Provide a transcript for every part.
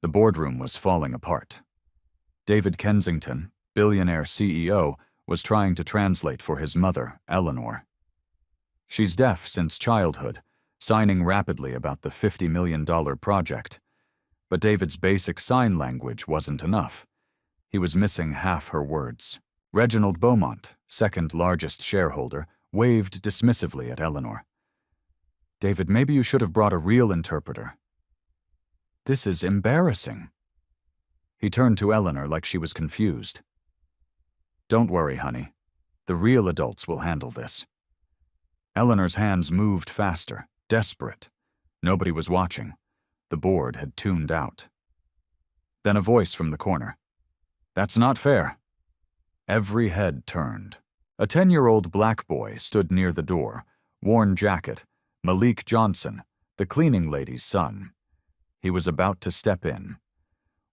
The boardroom was falling apart. David Kensington, Billionaire CEO, was trying to translate for his mother, Eleanor. She's deaf since childhood, signing rapidly about the $50 million project. But David's basic sign language wasn't enough. He was missing half her words. Reginald Beaumont, second largest shareholder, waved dismissively at Eleanor. "David, maybe you should have brought a real interpreter." "This is embarrassing." He turned to Eleanor like she was confused. "Don't worry, honey. The real adults will handle this." Eleanor's hands moved faster, desperate. Nobody was watching. The board had tuned out. Then a voice from the corner. "That's not fair." Every head turned. A 10-year-old black boy stood near the door, worn jacket, Malik Johnson, the cleaning lady's son. He was about to step in.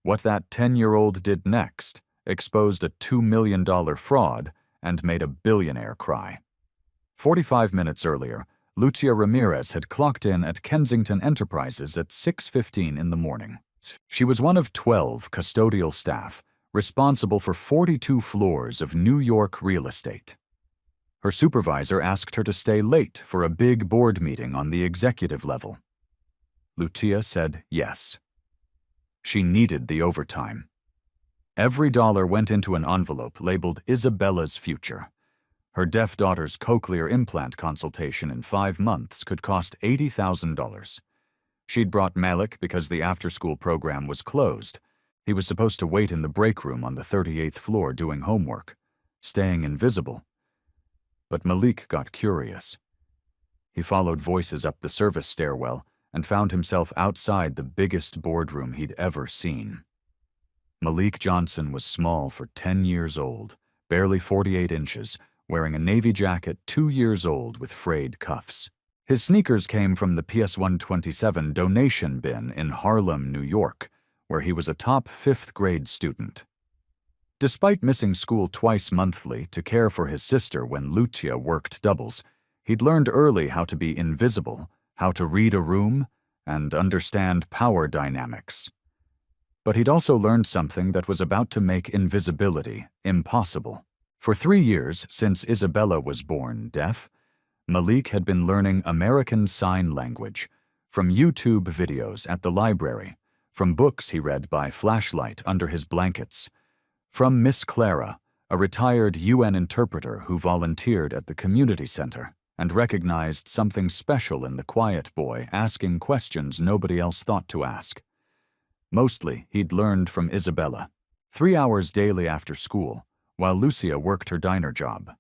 What that 10-year-old did next exposed a $2 million fraud and made a billionaire cry. 45 minutes earlier, Lucia Ramirez had clocked in at Kensington Enterprises at 6:15 in the morning. She was one of 12 custodial staff responsible for 42 floors of New York real estate. Her supervisor asked her to stay late for a big board meeting on the executive level. Lucia said yes. She needed the overtime. Every dollar went into an envelope labeled Isabella's future. Her deaf daughter's cochlear implant consultation in 5 months could cost $80,000. She'd brought Malik because the after-school program was closed. He was supposed to wait in the break room on the 38th floor doing homework, staying invisible. But Malik got curious. He followed voices up the service stairwell and found himself outside the biggest boardroom he'd ever seen. Malik Johnson was small for 10 years old, barely 48 inches, wearing a navy jacket 2 years old with frayed cuffs. His sneakers came from the PS-127 donation bin in Harlem, New York, where he was a top 5th grade student. Despite missing school twice monthly to care for his sister when Lucia worked doubles, he'd learned early how to be invisible, how to read a room, and understand power dynamics. But he'd also learned something that was about to make invisibility impossible. For 3 years since Isabella was born deaf, Malik had been learning American Sign Language from YouTube videos at the library, from books he read by flashlight under his blankets, from Miss Clara, a retired UN interpreter who volunteered at the community center and recognized something special in the quiet boy asking questions nobody else thought to ask. Mostly, he'd learned from Isabella, 3 hours daily after school, while Lucia worked her diner job.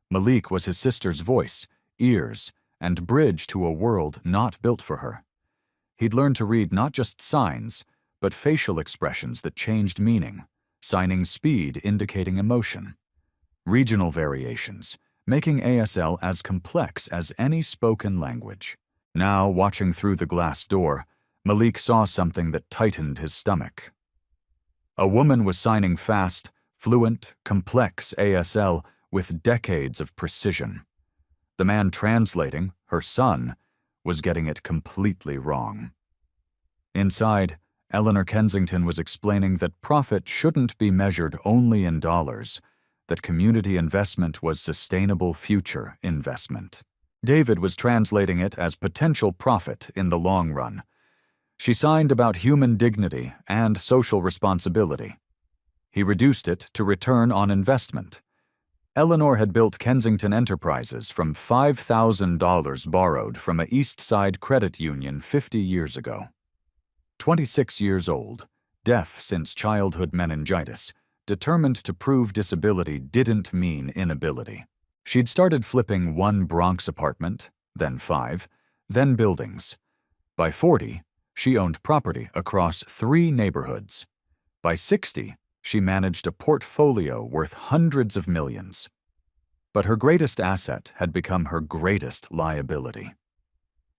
Malik was his sister's voice, ears, and bridge to a world not built for her. He'd learned to read not just signs, but facial expressions that changed meaning, signing speed indicating emotion. Regional variations, making ASL as complex as any spoken language. Now, watching through the glass door, Malik saw something that tightened his stomach. A woman was signing fast, fluent, complex ASL with decades of precision. The man translating, her son, was getting it completely wrong. Inside, Eleanor Kensington was explaining that profit shouldn't be measured only in dollars, that community investment was sustainable future investment. David was translating it as potential profit in the long run. She signed about human dignity and social responsibility. He reduced it to return on investment. Eleanor had built Kensington Enterprises from $5,000 borrowed from a East Side credit union 50 years ago. 26 years old, deaf since childhood meningitis, determined to prove disability didn't mean inability. She'd started flipping 1 Bronx apartment, then 5, then buildings. By 40, she owned property across 3 neighborhoods. By 60, she managed a portfolio worth hundreds of millions. But her greatest asset had become her greatest liability.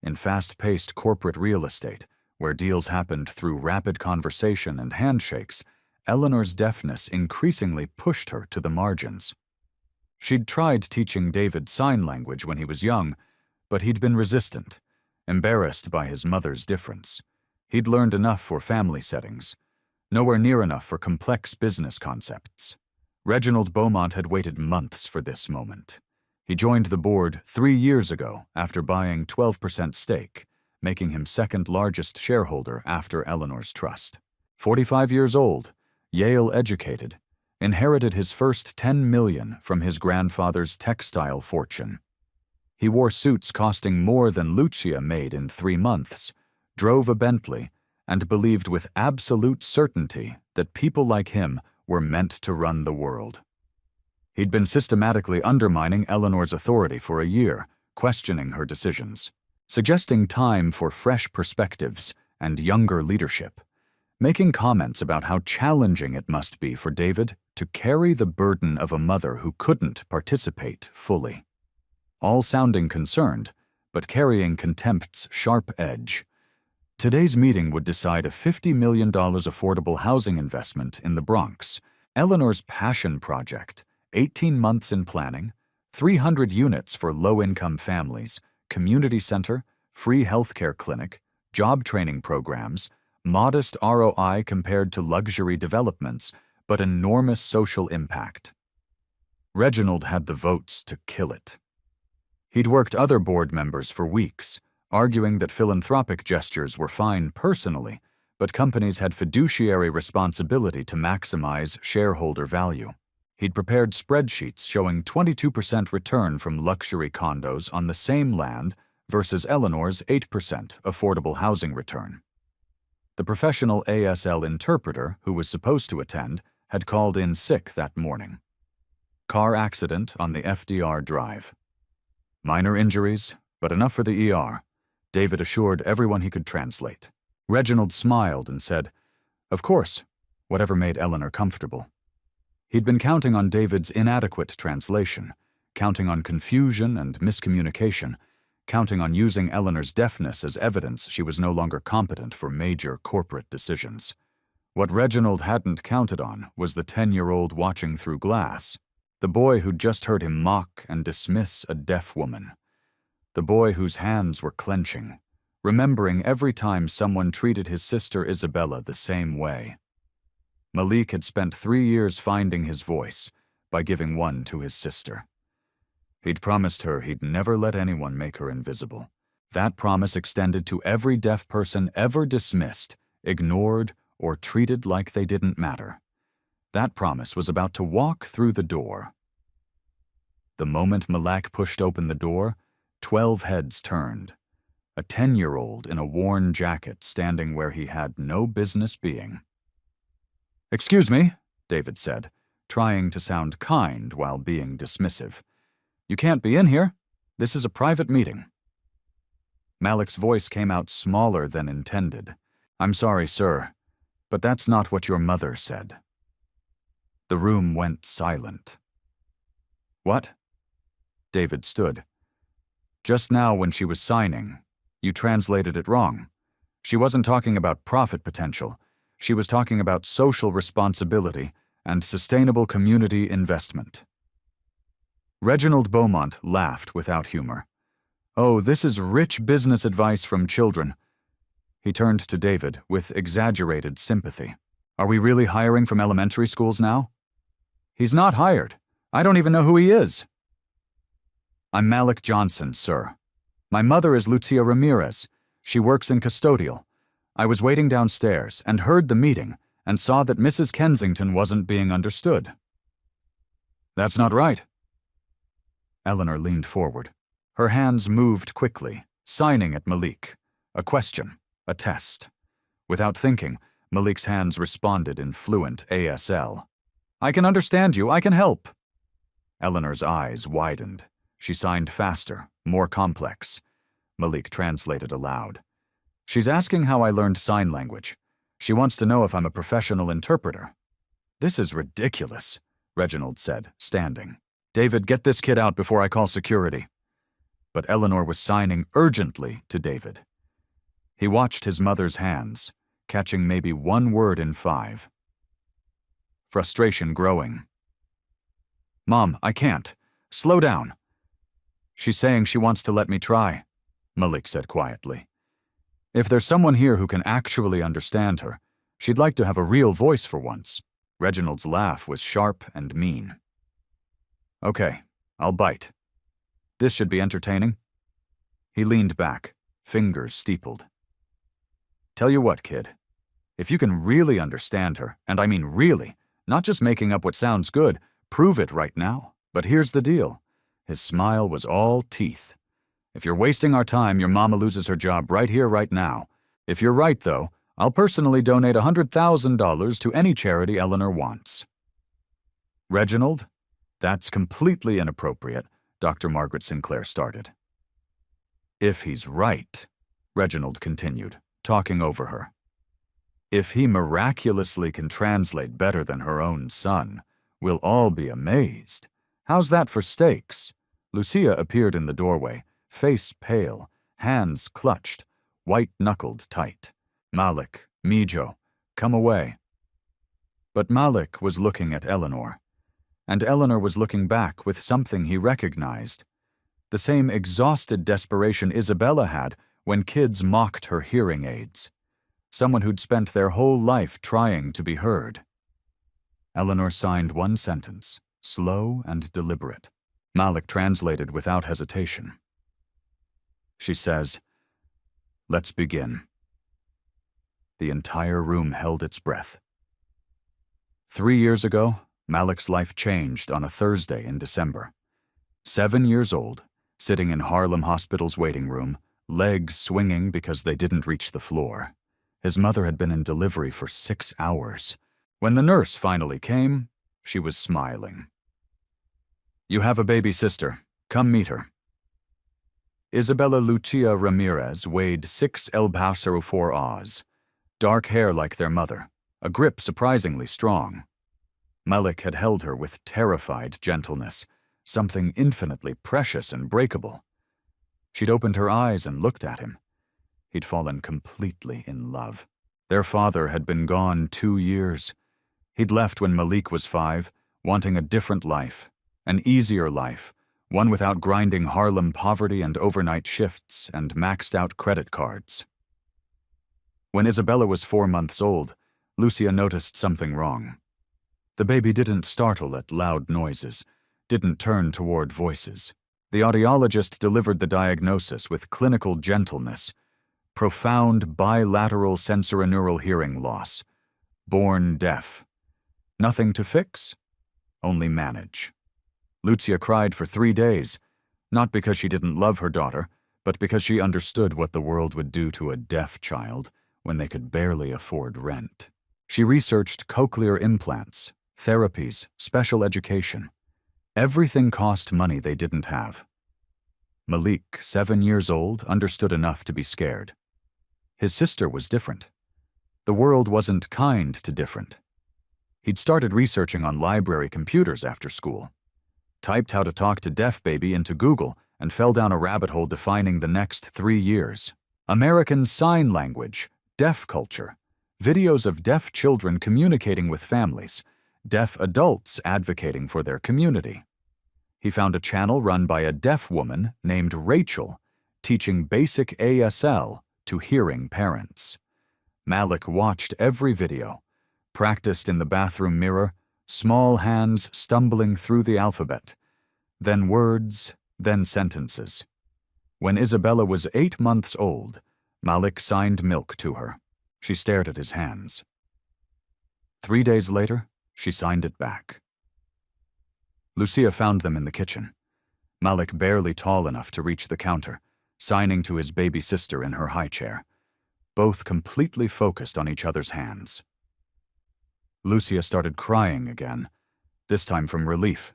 In fast-paced corporate real estate, where deals happened through rapid conversation and handshakes, Eleanor's deafness increasingly pushed her to the margins. She'd tried teaching David sign language when he was young, but he'd been resistant, embarrassed by his mother's difference. He'd learned enough for family settings, nowhere near enough for complex business concepts. Reginald Beaumont had waited months for this moment. He joined the board 3 years ago after buying 12% stake, making him second largest shareholder after Eleanor's trust. 45 years old, Yale educated, inherited his first $10 million from his grandfather's textile fortune. He wore suits costing more than Lucia made in 3 months, drove a Bentley, and believed with absolute certainty that people like him were meant to run the world. He'd been systematically undermining Eleanor's authority for a year, questioning her decisions, suggesting time for fresh perspectives and younger leadership, making comments about how challenging it must be for David to carry the burden of a mother who couldn't participate fully. All sounding concerned, but carrying contempt's sharp edge. Today's meeting would decide a $50 million affordable housing investment in the Bronx, Eleanor's passion project, 18 months in planning, 300 units for low-income families, community center, free healthcare clinic, job training programs, modest ROI compared to luxury developments, but enormous social impact. Reginald had the votes to kill it. He'd worked other board members for weeks, arguing that philanthropic gestures were fine personally, but companies had fiduciary responsibility to maximize shareholder value. He'd prepared spreadsheets showing 22% return from luxury condos on the same land versus Eleanor's 8% affordable housing return. The professional ASL interpreter who was supposed to attend had called in sick that morning. Car accident on the FDR Drive. Minor injuries, but enough for the ER, David assured everyone he could translate. Reginald smiled and said, "Of course, whatever made Eleanor comfortable." He'd been counting on David's inadequate translation, counting on confusion and miscommunication, counting on using Eleanor's deafness as evidence she was no longer competent for major corporate decisions. What Reginald hadn't counted on was the 10-year-old watching through glass, the boy who'd just heard him mock and dismiss a deaf woman, the boy whose hands were clenching, remembering every time someone treated his sister Isabella the same way. Malik had spent 3 years finding his voice by giving one to his sister. He'd promised her he'd never let anyone make her invisible. That promise extended to every deaf person ever dismissed, ignored, or treated like they didn't matter. That promise was about to walk through the door. The moment Malak pushed open the door, 12 heads turned. A 10-year-old in a worn jacket standing where he had no business being. "Excuse me," David said, trying to sound kind while being dismissive. "You can't be in here. This is a private meeting." Malik's voice came out smaller than intended. "I'm sorry, sir, but that's not what your mother said." The room went silent. "What?" David stood. "Just now when she was signing, you translated it wrong. She wasn't talking about profit potential. She was talking about social responsibility and sustainable community investment." Reginald Beaumont laughed without humor. "Oh, this is rich business advice from children." He turned to David with exaggerated sympathy. "Are we really hiring from elementary schools now?" "He's not hired. I don't even know who he is." "I'm Malik Johnson, sir. My mother is Lucia Ramirez. She works in custodial. I was waiting downstairs and heard the meeting and saw that Mrs. Kensington wasn't being understood." "That's not right." Eleanor leaned forward. Her hands moved quickly, signing at Malik. A question, a test. Without thinking, Malik's hands responded in fluent ASL. "I can understand you. I can help." Eleanor's eyes widened. She signed faster, more complex. Malik translated aloud. "She's asking how I learned sign language. She wants to know if I'm a professional interpreter." "This is ridiculous," Reginald said, standing. "David, get this kid out before I call security." But Eleanor was signing urgently to David. He watched his mother's hands, catching maybe one word in 5. Frustration growing. "Mom, I can't. Slow down." "She's saying she wants to let me try," Malik said quietly. If there's someone here who can actually understand her, she'd like to have a real voice for once. Reginald's laugh was sharp and mean. Okay, I'll bite. This should be entertaining. He leaned back, fingers steepled. Tell you what, kid. If you can really understand her, and I mean really, not just making up what sounds good, prove it right now. But here's the deal. His smile was all teeth. If you're wasting our time, your mama loses her job right here, right now. If you're right, though, I'll personally donate $100,000 to any charity Eleanor wants. Reginald? That's completely inappropriate, Dr. Margaret Sinclair started. If he's right, Reginald continued, talking over her. If he miraculously can translate better than her own son, we'll all be amazed. How's that for stakes? Lucia appeared in the doorway, face pale, hands clutched, white-knuckled tight. Malik, Mijo, come away. But Malik was looking at Eleanor, and Eleanor was looking back with something he recognized. The same exhausted desperation Isabella had when kids mocked her hearing aids. Someone who'd spent their whole life trying to be heard. Eleanor signed one sentence, slow and deliberate. Malik translated without hesitation. She says, "Let's begin." The entire room held its breath. 3 years ago, Malik's life changed on a Thursday in December. 7 years old, sitting in Harlem Hospital's waiting room, legs swinging because they didn't reach the floor. His mother had been in delivery for 6 hours. When the nurse finally came, she was smiling. "You have a baby sister. Come meet her." Isabella Lucia Ramirez weighed 6 elbhauser 4 Oz. Dark hair like their mother, a grip surprisingly strong. Malik had held her with terrified gentleness, something infinitely precious and breakable. She'd opened her eyes and looked at him. He'd fallen completely in love. Their father had been gone 2 years. He'd left when Malik was 5, wanting a different life, an easier life, one without grinding Harlem poverty and overnight shifts and maxed-out credit cards. When Isabella was 4 months old, Lucia noticed something wrong. The baby didn't startle at loud noises, didn't turn toward voices. The audiologist delivered the diagnosis with clinical gentleness. Profound bilateral sensorineural hearing loss. Born deaf. Nothing to fix, only manage. Lucia cried for 3 days, not because she didn't love her daughter, but because she understood what the world would do to a deaf child when they could barely afford rent. She researched cochlear implants, therapies, special education. Everything cost money they didn't have. Malik, 7 years old, understood enough to be scared. His sister was different. The world wasn't kind to different. He'd started researching on library computers after school, typed how to talk to deaf baby into Google, and fell down a rabbit hole defining the next 3 years. American Sign Language, deaf culture, videos of deaf children communicating with families, deaf adults advocating for their community. He found a channel run by a deaf woman named Rachel, teaching basic ASL to hearing parents. Malik watched every video, practiced in the bathroom mirror, small hands stumbling through the alphabet, then words, then sentences. When Isabella was 8 months old, Malik signed milk to her. She stared at his hands. 3 days later, she signed it back. Lucia found them in the kitchen. Malik barely tall enough to reach the counter, signing to his baby sister in her high chair, both completely focused on each other's hands. Lucia started crying again, this time from relief.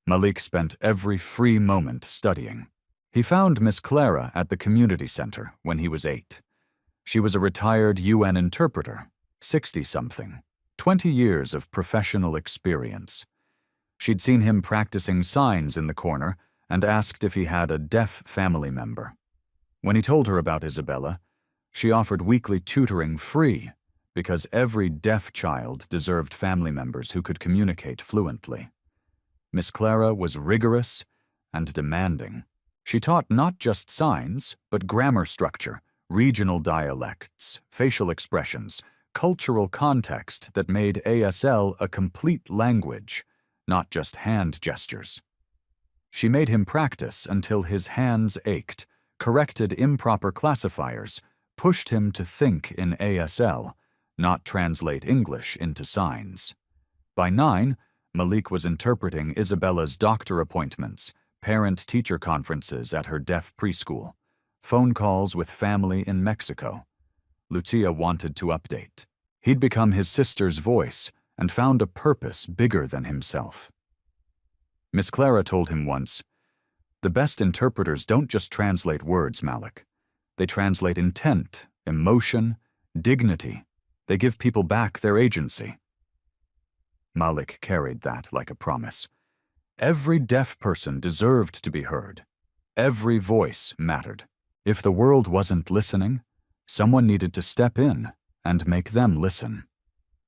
Malik spent every free moment studying. He found Miss Clara at the community center when he was 8. She was a retired UN interpreter, 60-something, 20 years of professional experience. She'd seen him practicing signs in the corner and asked if he had a deaf family member. When he told her about Isabella, she offered weekly tutoring free because every deaf child deserved family members who could communicate fluently. Miss Clara was rigorous and demanding. She taught not just signs, but grammar structure, regional dialects, facial expressions, cultural context that made ASL a complete language, not just hand gestures. She made him practice until his hands ached, corrected improper classifiers, pushed him to think in ASL, not translate English into signs. By 9, Malik was interpreting Isabella's doctor appointments, parent-teacher conferences at her deaf preschool, phone calls with family in Mexico. Lucia wanted to update. He'd become his sister's voice and found a purpose bigger than himself. Miss Clara told him once, "The best interpreters don't just translate words, Malik. They translate intent, emotion, dignity. They give people back their agency." Malik carried that like a promise. Every deaf person deserved to be heard. Every voice mattered. If the world wasn't listening, someone needed to step in and make them listen.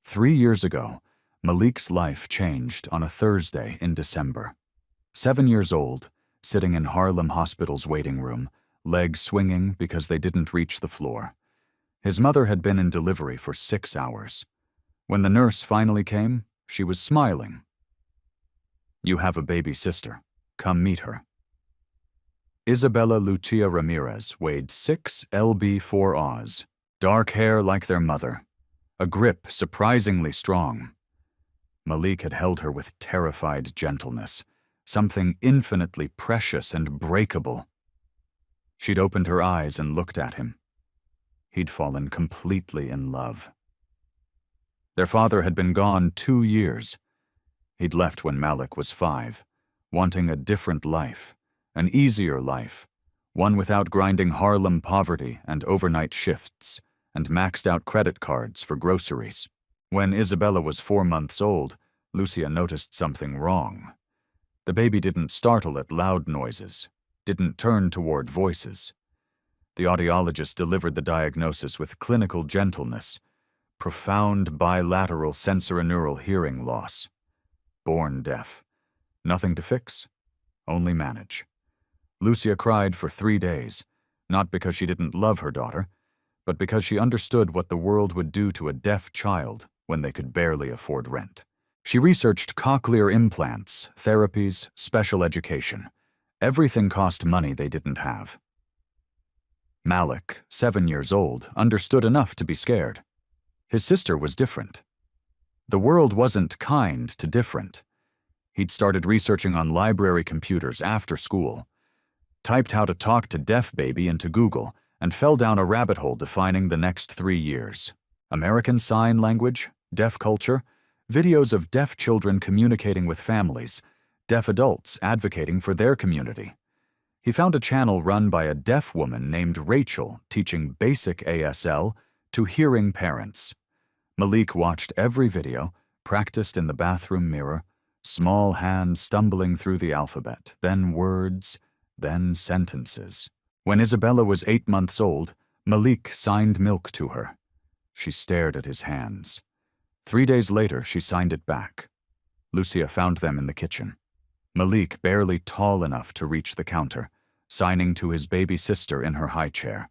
3 years ago, Malik's life changed on a Thursday in December. 7 years old, sitting in Harlem Hospital's waiting room, legs swinging because they didn't reach the floor. His mother had been in delivery for 6 hours. When the nurse finally came, she was smiling. "You have a baby sister. Come meet her." Isabella Lucia Ramirez weighed 6 lb/4 Oz, dark hair like their mother, a grip surprisingly strong. Malik had held her with terrified gentleness, something infinitely precious and breakable. She'd opened her eyes and looked at him. He'd fallen completely in love. Their father had been gone 2 years. He'd left when Malik was 5, wanting a different life, an easier life, one without grinding Harlem poverty and overnight shifts and maxed-out credit cards for groceries. When Isabella was 4 months old, Lucia noticed something wrong. The baby didn't startle at loud noises, didn't turn toward voices. The audiologist delivered the diagnosis with clinical gentleness: profound bilateral sensorineural hearing loss. Born deaf. Nothing to fix, only manage. Lucia cried for 3 days, not because she didn't love her daughter, but because she understood what the world would do to a deaf child when they could barely afford rent. She researched cochlear implants, therapies, special education. Everything cost money they didn't have. Malik, 7 years old, understood enough to be scared. His sister was different. The world wasn't kind to different. He'd started researching on library computers after school, typed how to talk to deaf baby into Google, and fell down a rabbit hole defining the next 3 years. American Sign Language, deaf culture, videos of deaf children communicating with families, deaf adults advocating for their community. He found a channel run by a deaf woman named Rachel teaching basic ASL to hearing parents. Malik watched every video, practiced in the bathroom mirror, small hands stumbling through the alphabet, then words, then sentences. When Isabella was 8 months old, Malik signed milk to her. She stared at his hands. 3 days later, she signed it back. Lucia found them in the kitchen. Malik barely tall enough to reach the counter, signing to his baby sister in her high chair,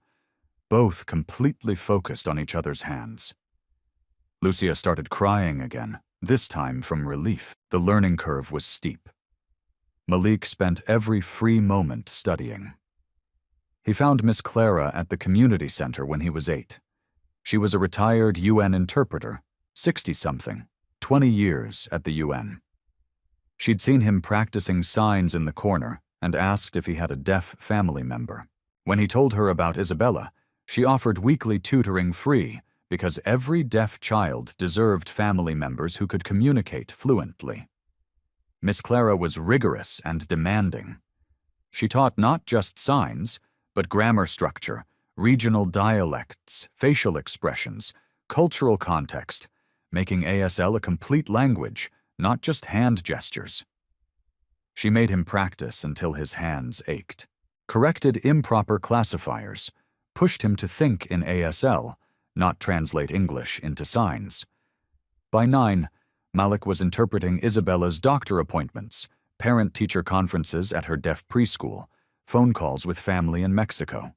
both completely focused on each other's hands. Lucia started crying again, this time from relief. The learning curve was steep. Malik spent every free moment studying. He found Miss Clara at the community center when he was 8. She was a retired UN interpreter, 60-something, 20 years at the UN. She'd seen him practicing signs in the corner and asked if he had a deaf family member. When he told her about Isabella, she offered weekly tutoring free because every deaf child deserved family members who could communicate fluently. Miss Clara was rigorous and demanding. She taught not just signs, but grammar structure, regional dialects, facial expressions, cultural context, making ASL a complete language, not just hand gestures. She made him practice until his hands ached, corrected improper classifiers, pushed him to think in ASL, not translate English into signs. By 9, Malik was interpreting Isabella's doctor appointments, parent-teacher conferences at her deaf preschool, phone calls with family in Mexico.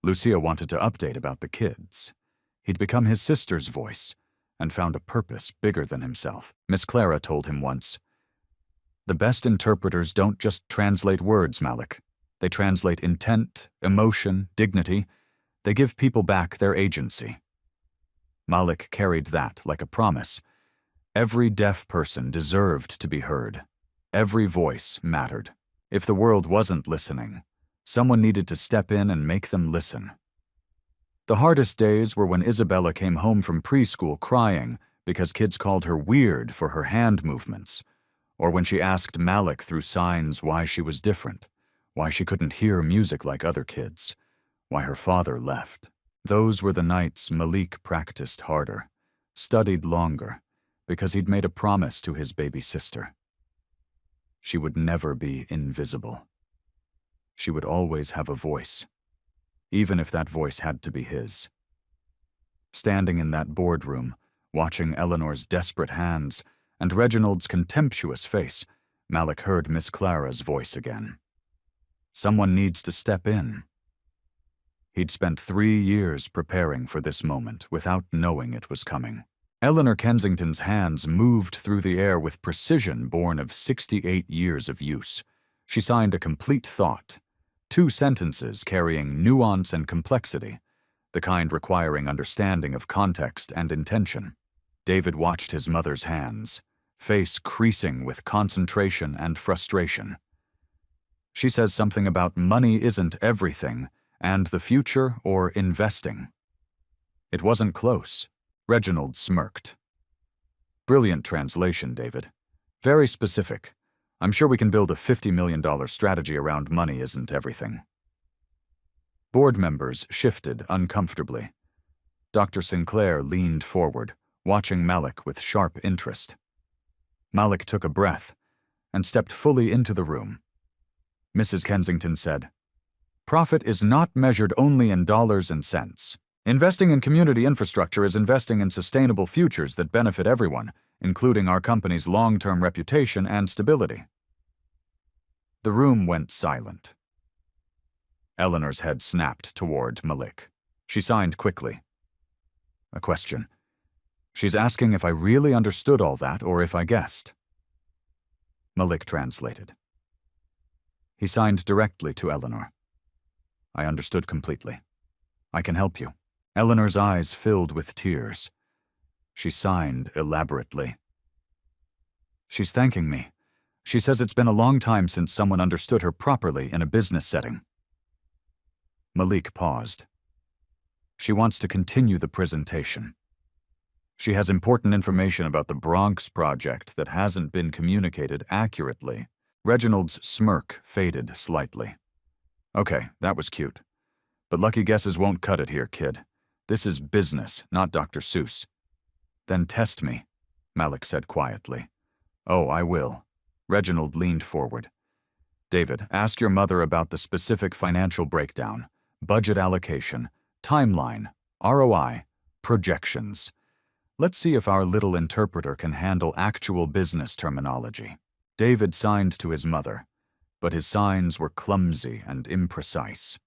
Lucia wanted to update about the kids. He'd become his sister's voice and found a purpose bigger than himself. Miss Clara told him once, "The best interpreters don't just translate words, Malik. They translate intent, emotion, dignity. They give people back their agency." Malik carried that like a promise. Every deaf person deserved to be heard. Every voice mattered. If the world wasn't listening, someone needed to step in and make them listen. The hardest days were when Isabella came home from preschool crying because kids called her weird for her hand movements, or when she asked Malik through signs why she was different, why she couldn't hear music like other kids, why her father left. Those were the nights Malik practiced harder, studied longer, because he'd made a promise to his baby sister. She would never be invisible. She would always have a voice, even if that voice had to be his. Standing in that boardroom, watching Eleanor's desperate hands and Reginald's contemptuous face, Malik heard Miss Clara's voice again. Someone needs to step in. He'd spent 3 years preparing for this moment without knowing it was coming. Eleanor Kensington's hands moved through the air with precision born of 68 years of use. She signed a complete thought, 2 sentences carrying nuance and complexity, the kind requiring understanding of context and intention. David watched his mother's hands, face creasing with concentration and frustration. She says something about money isn't everything, and the future or investing. It wasn't close. Reginald smirked. "Brilliant translation, David. Very specific. I'm sure we can build a $50 million strategy around money isn't everything." Board members shifted uncomfortably. Dr. Sinclair leaned forward, watching Malik with sharp interest. Malik took a breath and stepped fully into the room. Mrs. Kensington said, "Profit is not measured only in dollars and cents. Investing in community infrastructure is investing in sustainable futures that benefit everyone, including our company's long-term reputation and stability." The room went silent. Eleanor's head snapped toward Malik. She signed quickly. "A question. She's asking if I really understood all that or if I guessed." Malik translated. He signed directly to Eleanor. "I understood completely. I can help you." Eleanor's eyes filled with tears. She signed elaborately. "She's thanking me. She says it's been a long time since someone understood her properly in a business setting." Malik paused. "She wants to continue the presentation. She has important information about the Bronx project that hasn't been communicated accurately." Reginald's smirk faded slightly. "Okay, that was cute. But lucky guesses won't cut it here, kid. This is business, not Dr. Seuss." "Then test me," Malik said quietly. "Oh, I will." Reginald leaned forward. "David, ask your mother about the specific financial breakdown, budget allocation, timeline, ROI, projections. Let's see if our little interpreter can handle actual business terminology." David signed to his mother, but his signs were clumsy and imprecise.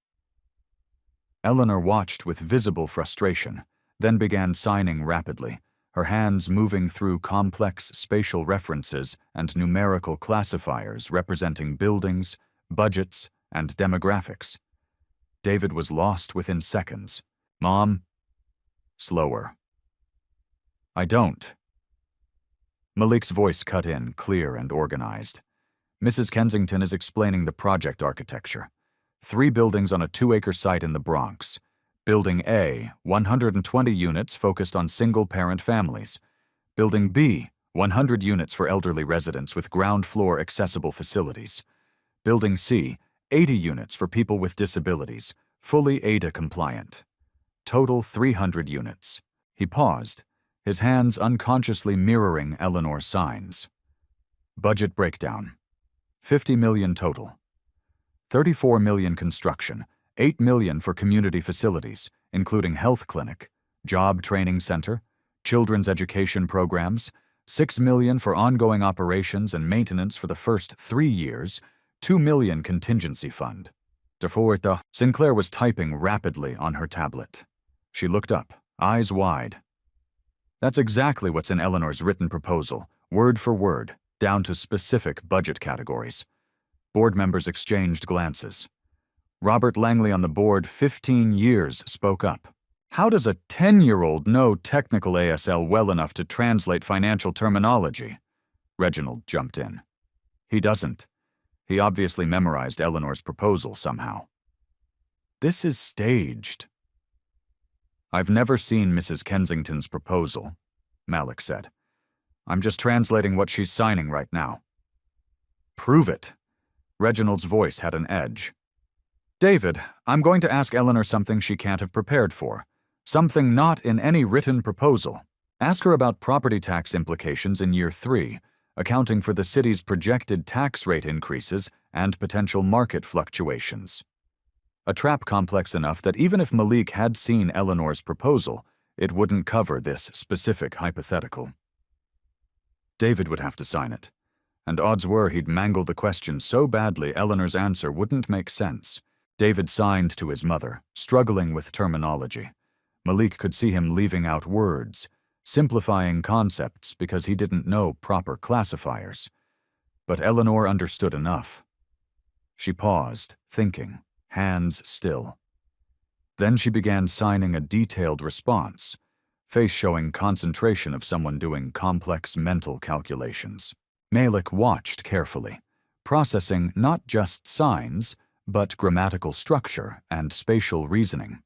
Eleanor watched with visible frustration, then began signing rapidly, her hands moving through complex spatial references and numerical classifiers representing buildings, budgets, and demographics. David was lost within seconds. "Mom?" "Slower." "I don't." Malik's voice cut in, clear and organized. "Mrs. Kensington is explaining the project architecture. 3 buildings on a 2-acre site in the Bronx. Building A, 120 units focused on single-parent families. Building B, 100 units for elderly residents with ground-floor accessible facilities. Building C, 80 units for people with disabilities, fully ADA compliant. Total 300 units. He paused, his hands unconsciously mirroring Eleanor's signs. Budget breakdown. 50 million total. 34 million construction, 8 million for community facilities, including health clinic, job training center, children's education programs, 6 million for ongoing operations and maintenance for the first 3 years, 2 million contingency fund. Sinclair was typing rapidly on her tablet. She looked up, eyes wide. That's exactly what's in Eleanor's written proposal, word for word, down to specific budget categories. Board members exchanged glances. Robert Langley on the board, 15 years, spoke up. How does a 10-year-old know technical ASL well enough to translate financial terminology? Reginald jumped in. He doesn't. He obviously memorized Eleanor's proposal somehow. This is staged. I've never seen Mrs. Kensington's proposal, Malik said. I'm just translating what she's signing right now. Prove it. Reginald's voice had an edge. David, I'm going to ask Eleanor something she can't have prepared for. Something not in any written proposal. Ask her about property tax implications in year 3, accounting for the city's projected tax rate increases and potential market fluctuations. A trap complex enough that even if Malik had seen Eleanor's proposal, it wouldn't cover this specific hypothetical. David would have to sign it, and odds were he'd mangle the question so badly Eleanor's answer wouldn't make sense. David signed to his mother, struggling with terminology. Malik could see him leaving out words, simplifying concepts because he didn't know proper classifiers. But Eleanor understood enough. She paused, thinking, hands still. Then she began signing a detailed response, face showing concentration of someone doing complex mental calculations. Malik watched carefully, processing not just signs, but grammatical structure and spatial reasoning.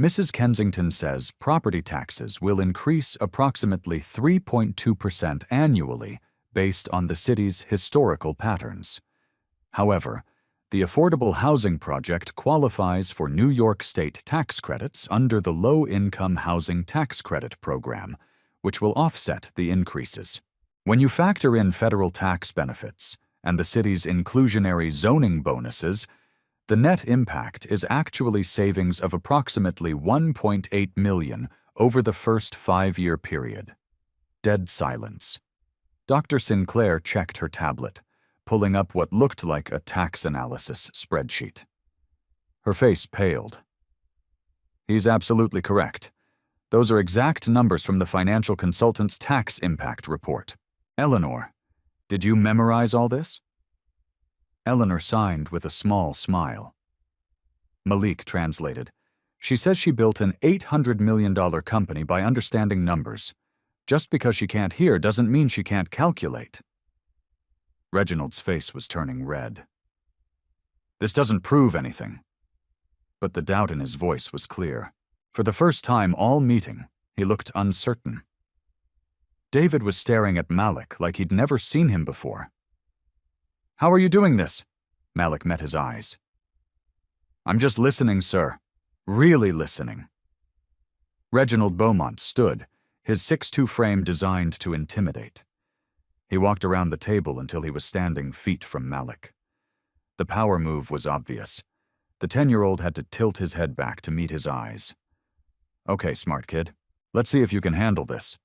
Mrs. Kensington says property taxes will increase approximately 3.2% annually based on the city's historical patterns. However, the affordable housing project qualifies for New York State tax credits under the Low-Income Housing Tax Credit Program, which will offset the increases. When you factor in federal tax benefits and the city's inclusionary zoning bonuses, the net impact is actually savings of approximately $1.8 million over the first 5-year period. Dead silence. Dr. Sinclair checked her tablet, pulling up what looked like a tax analysis spreadsheet. Her face paled. He's absolutely correct. Those are exact numbers from the financial consultant's tax impact report. Eleanor, did you memorize all this? Eleanor signed with a small smile. Malik translated. She says she built an $800 million company by understanding numbers. Just because she can't hear doesn't mean she can't calculate. Reginald's face was turning red. This doesn't prove anything. But the doubt in his voice was clear. For the first time all meeting, he looked uncertain. David was staring at Malik like he'd never seen him before. How are you doing this? Malik met his eyes. I'm just listening, sir. Really listening. Reginald Beaumont stood, his 6'2" frame designed to intimidate. He walked around the table until he was standing feet from Malik. The power move was obvious. The 10-year-old had to tilt his head back to meet his eyes. Okay, smart kid. Let's see if you can handle this.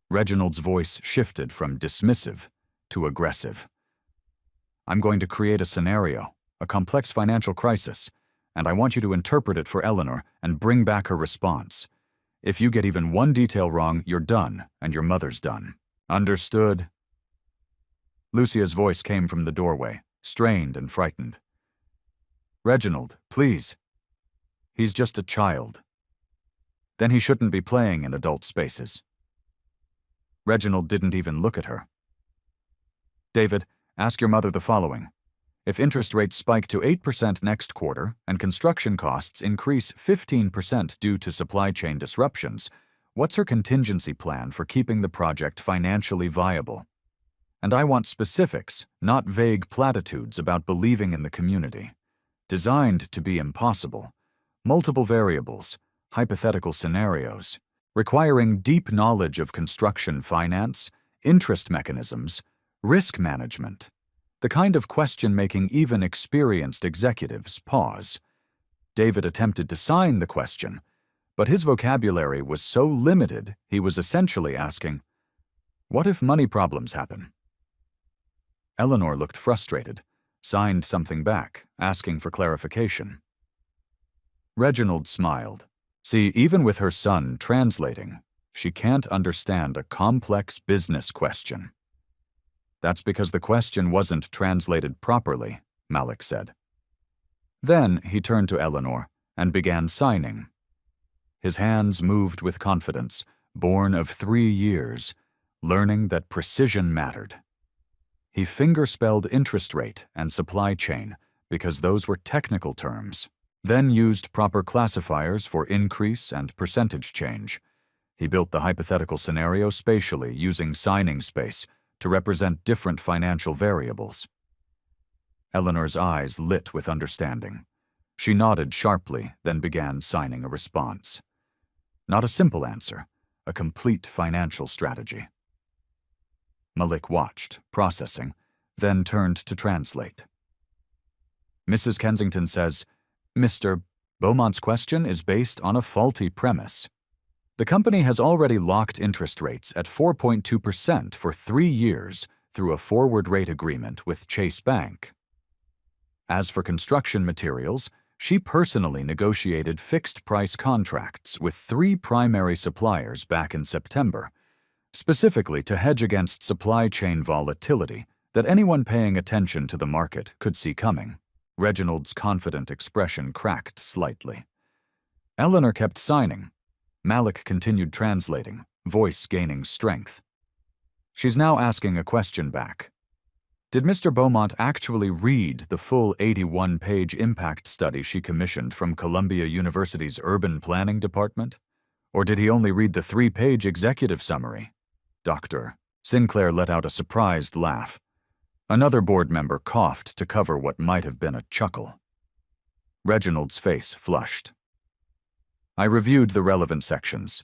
Reginald's voice shifted from dismissive to aggressive. I'm going to create a scenario, a complex financial crisis, and I want you to interpret it for Eleanor and bring back her response. If you get even one detail wrong, you're done, and your mother's done. Understood? Lucia's voice came from the doorway, strained and frightened. Reginald, please. He's just a child. Then he shouldn't be playing in adult spaces. Reginald didn't even look at her. David, ask your mother the following. If interest rates spike to 8% next quarter and construction costs increase 15% due to supply chain disruptions, what's her contingency plan for keeping the project financially viable? And I want specifics, not vague platitudes about believing in the community. Designed to be impossible. Multiple variables, hypothetical scenarios, requiring deep knowledge of construction finance, interest mechanisms, risk management. The kind of question making even experienced executives pause. David attempted to sign the question, but his vocabulary was so limited he was essentially asking, what if money problems happen? Eleanor looked frustrated, signed something back, asking for clarification. Reginald smiled. See, even with her son translating, she can't understand a complex business question. That's because the question wasn't translated properly, Malik said. Then he turned to Eleanor and began signing. His hands moved with confidence, born of 3 years, learning that precision mattered. He fingerspelled interest rate and supply chain because those were technical terms, then used proper classifiers for increase and percentage change. He built the hypothetical scenario spatially using signing space to represent different financial variables. Eleanor's eyes lit with understanding. She nodded sharply, then began signing a response. Not a simple answer, a complete financial strategy. Malik watched, processing, then turned to translate. Mrs. Kensington says, Mr. Beaumont's question is based on a faulty premise. The company has already locked interest rates at 4.2% for 3 years through a forward rate agreement with Chase Bank. As for construction materials, she personally negotiated fixed-price contracts with 3 primary suppliers back in September, specifically to hedge against supply chain volatility that anyone paying attention to the market could see coming. Reginald's confident expression cracked slightly. Eleanor kept signing. Malik continued translating, voice gaining strength. She's now asking a question back. Did Mr. Beaumont actually read the full 81-page impact study she commissioned from Columbia University's Urban Planning Department? Or did he only read the 3-page executive summary? Dr. Sinclair let out a surprised laugh. Another board member coughed to cover what might have been a chuckle. Reginald's face flushed. I reviewed the relevant sections.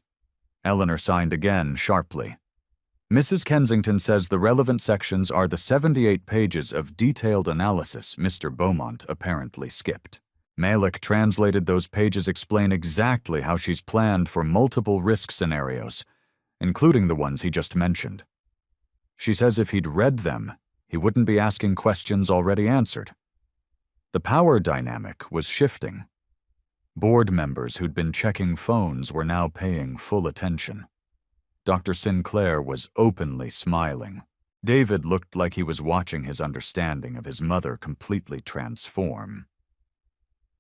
Eleanor signed again sharply. Mrs. Kensington says the relevant sections are the 78 pages of detailed analysis Mr. Beaumont apparently skipped. Malik translated those pages explain exactly how she's planned for multiple risk scenarios, including the ones he just mentioned. She says if he'd read them, he wouldn't be asking questions already answered. The power dynamic was shifting. Board members who'd been checking phones were now paying full attention. Dr. Sinclair was openly smiling. David looked like he was watching his understanding of his mother completely transform.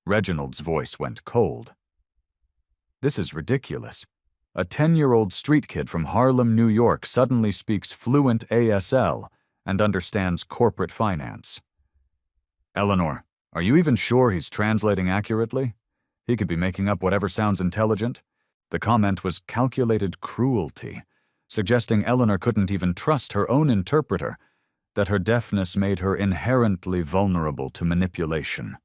Reginald's voice went cold. This is ridiculous. A 10-year-old street kid from Harlem, New York suddenly speaks fluent ASL and understands corporate finance. Eleanor, are you even sure he's translating accurately? He could be making up whatever sounds intelligent. The comment was calculated cruelty, suggesting Eleanor couldn't even trust her own interpreter, that her deafness made her inherently vulnerable to manipulation.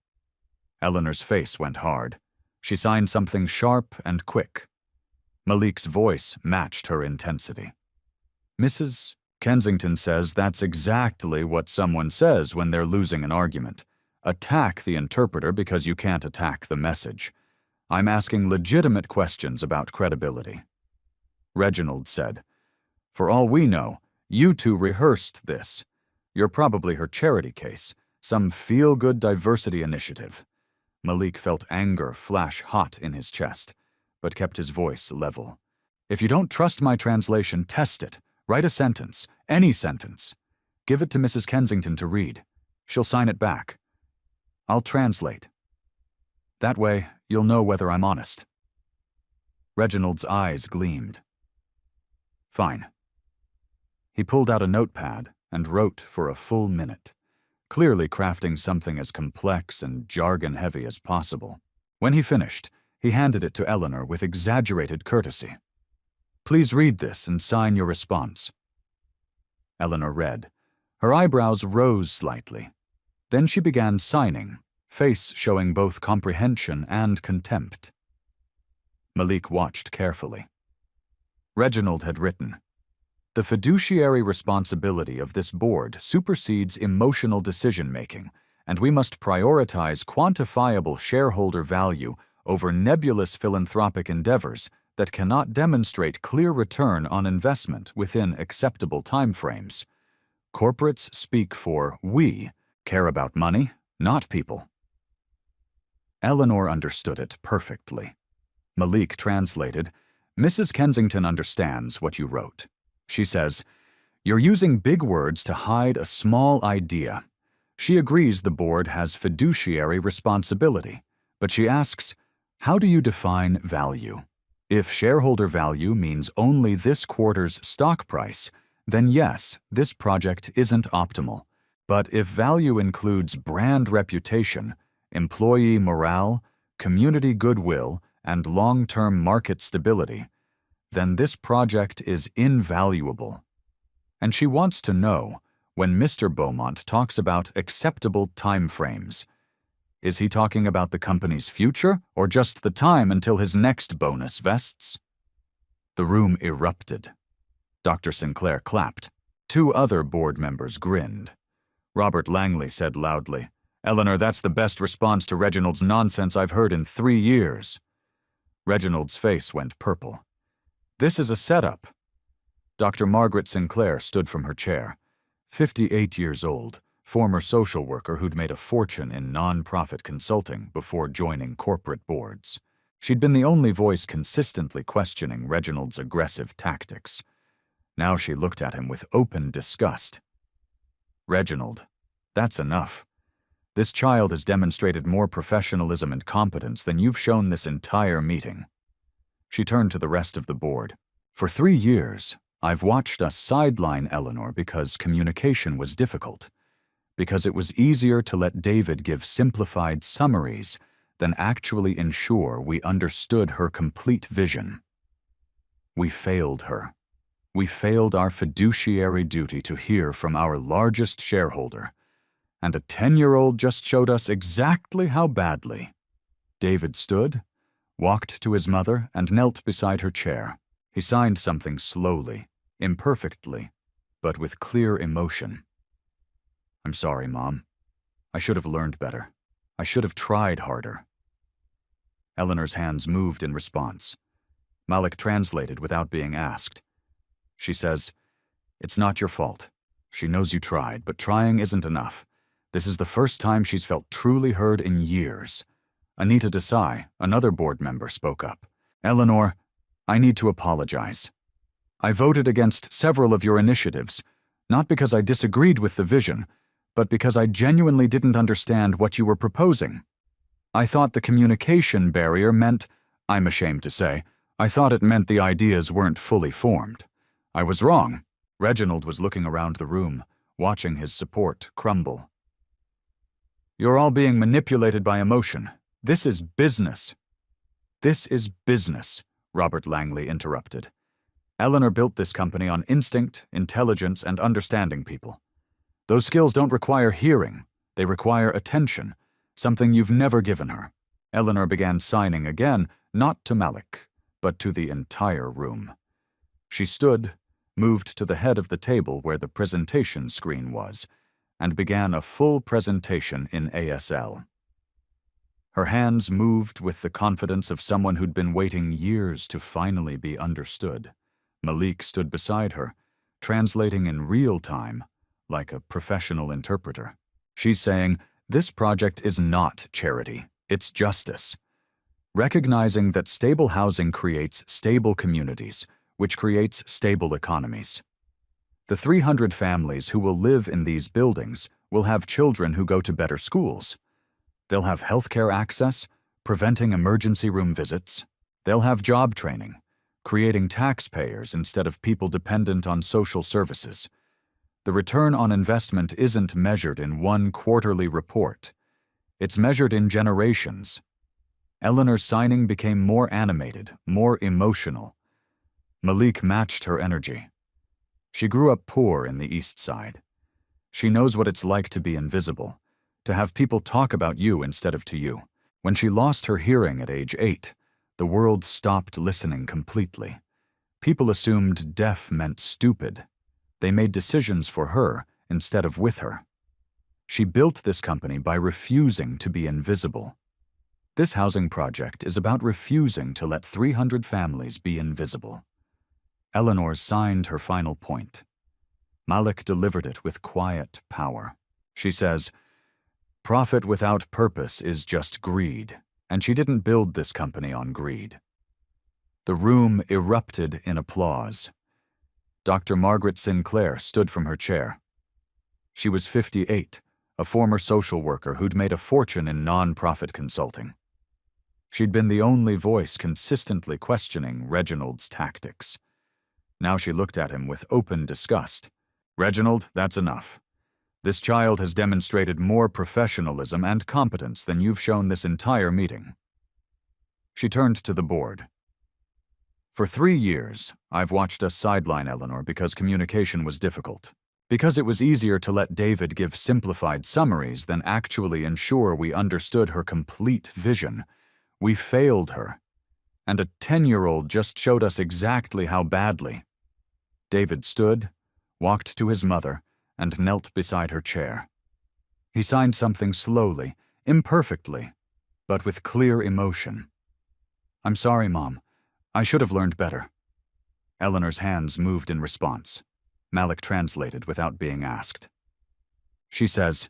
Eleanor's face went hard. She signed something sharp and quick. Malik's voice matched her intensity. Mrs. Kensington says that's exactly what someone says when they're losing an argument. Attack the interpreter because you can't attack the message. I'm asking legitimate questions about credibility. Reginald said, For all we know, you two rehearsed this. You're probably her charity case, some feel-good diversity initiative. Malik felt anger flash hot in his chest, but kept his voice level. If you don't trust my translation, test it. Write a sentence, any sentence. Give it to Mrs. Kensington to read. She'll sign it back. I'll translate. That way, you'll know whether I'm honest. Reginald's eyes gleamed. Fine. He pulled out a notepad and wrote for a full minute, clearly crafting something as complex and jargon-heavy as possible. When he finished, he handed it to Eleanor with exaggerated courtesy. Please read this and sign your response. Eleanor read. Her eyebrows rose slightly. Then she began signing, face showing both comprehension and contempt. Malik watched carefully. Reginald had written, The fiduciary responsibility of this board supersedes emotional decision-making, and we must prioritize quantifiable shareholder value over nebulous philanthropic endeavors that cannot demonstrate clear return on investment within acceptable timeframes. Corporates speak for we, Care about money, not people. Eleanor understood it perfectly. Malik translated, "Mrs. Kensington understands what you wrote." She says, "You're using big words to hide a small idea." She agrees the board has fiduciary responsibility, but she asks, how do you define value? If shareholder value means only this quarter's stock price, then yes, this project isn't optimal. But if value includes brand reputation, employee morale, community goodwill, and long-term market stability, then this project is invaluable. And she wants to know, when Mr. Beaumont talks about acceptable timeframes, is he talking about the company's future or just the time until his next bonus vests? The room erupted. Dr. Sinclair clapped. 2 other board members grinned. Robert Langley said loudly, "Eleanor, that's the best response to Reginald's nonsense I've heard in 3 years." Reginald's face went purple. "This is a setup." Dr. Margaret Sinclair stood from her chair. 58 years old, former social worker who'd made a fortune in non-profit consulting before joining corporate boards. She'd been the only voice consistently questioning Reginald's aggressive tactics. Now she looked at him with open disgust. "Reginald, that's enough. This child has demonstrated more professionalism and competence than you've shown this entire meeting." She turned to the rest of the board. "For 3 years, I've watched us sideline Eleanor because communication was difficult, because it was easier to let David give simplified summaries than actually ensure we understood her complete vision. We failed her. We failed our fiduciary duty to hear from our largest shareholder, and a 10-year-old just showed us exactly how badly." David stood, walked to his mother, and knelt beside her chair. He signed something slowly, imperfectly, but with clear emotion. "I'm sorry, Mom. I should have learned better. I should have tried harder." Eleanor's hands moved in response. Malik translated without being asked. She says, "It's not your fault. She knows you tried, but trying isn't enough. This is the first time she's felt truly heard in years." Anita Desai, another board member, spoke up. "Eleanor, I need to apologize. I voted against several of your initiatives, not because I disagreed with the vision, but because I genuinely didn't understand what you were proposing. I thought the communication barrier meant, I'm ashamed to say, I thought it meant the ideas weren't fully formed. I was wrong." Reginald was looking around the room, watching his support crumble. "You're all being manipulated by emotion. This is business." "This is business," Robert Langley interrupted. "Eleanor built this company on instinct, intelligence, and understanding people. Those skills don't require hearing. They require attention, something you've never given her." Eleanor began signing again, not to Malik, but to the entire room. She stood, moved to the head of the table where the presentation screen was, and began a full presentation in ASL. Her hands moved with the confidence of someone who'd been waiting years to finally be understood. Malik stood beside her, translating in real time, like a professional interpreter. She's saying, "This project is not charity, it's justice. Recognizing that stable housing creates stable communities, which creates stable economies. The 300 families who will live in these buildings will have children who go to better schools. They'll have healthcare access, preventing emergency room visits. They'll have job training, creating taxpayers instead of people dependent on social services. The return on investment isn't measured in one quarterly report. It's measured in generations." Eleanor's signing became more animated, more emotional. Malik matched her energy. She grew up poor in the East Side. She knows what it's like to be invisible, to have people talk about you instead of to you. When she lost her hearing at age 8, the world stopped listening completely. People assumed deaf meant stupid. They made decisions for her instead of with her. She built this company by refusing to be invisible. This housing project is about refusing to let 300 families be invisible. Eleanor signed her final point. Malik delivered it with quiet power. She says, Profit without purpose is just greed, and she didn't build this company on greed. The room erupted in applause. Dr. Margaret Sinclair stood from her chair. She was 58, a former social worker who'd made a fortune in non-profit consulting. She'd been the only voice consistently questioning Reginald's tactics. Now she looked at him with open disgust. "Reginald, that's enough. This child has demonstrated more professionalism and competence than you've shown this entire meeting." She turned to the board. "For 3 years, I've watched us sideline Eleanor because communication was difficult. Because it was easier to let David give simplified summaries than actually ensure we understood her complete vision. We failed her. And a 10-year-old just showed us exactly how badly." David stood, walked to his mother, and knelt beside her chair. He signed something slowly, imperfectly, but with clear emotion. "I'm sorry, Mom. I should have learned better." Eleanor's hands moved in response. Malik translated without being asked. She says,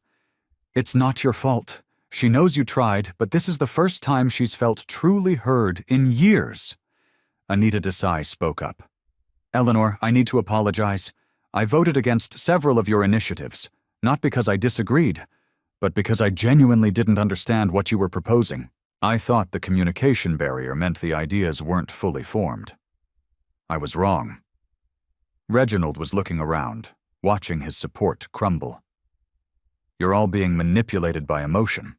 "It's not your fault. She knows you tried, but this is the first time she's felt truly heard in years." Anita Desai spoke up. "Eleanor, I need to apologize. I voted against several of your initiatives, not because I disagreed, but because I genuinely didn't understand what you were proposing. I thought the communication barrier meant the ideas weren't fully formed. I was wrong." Reginald was looking around, watching his support crumble. "You're all being manipulated by emotion."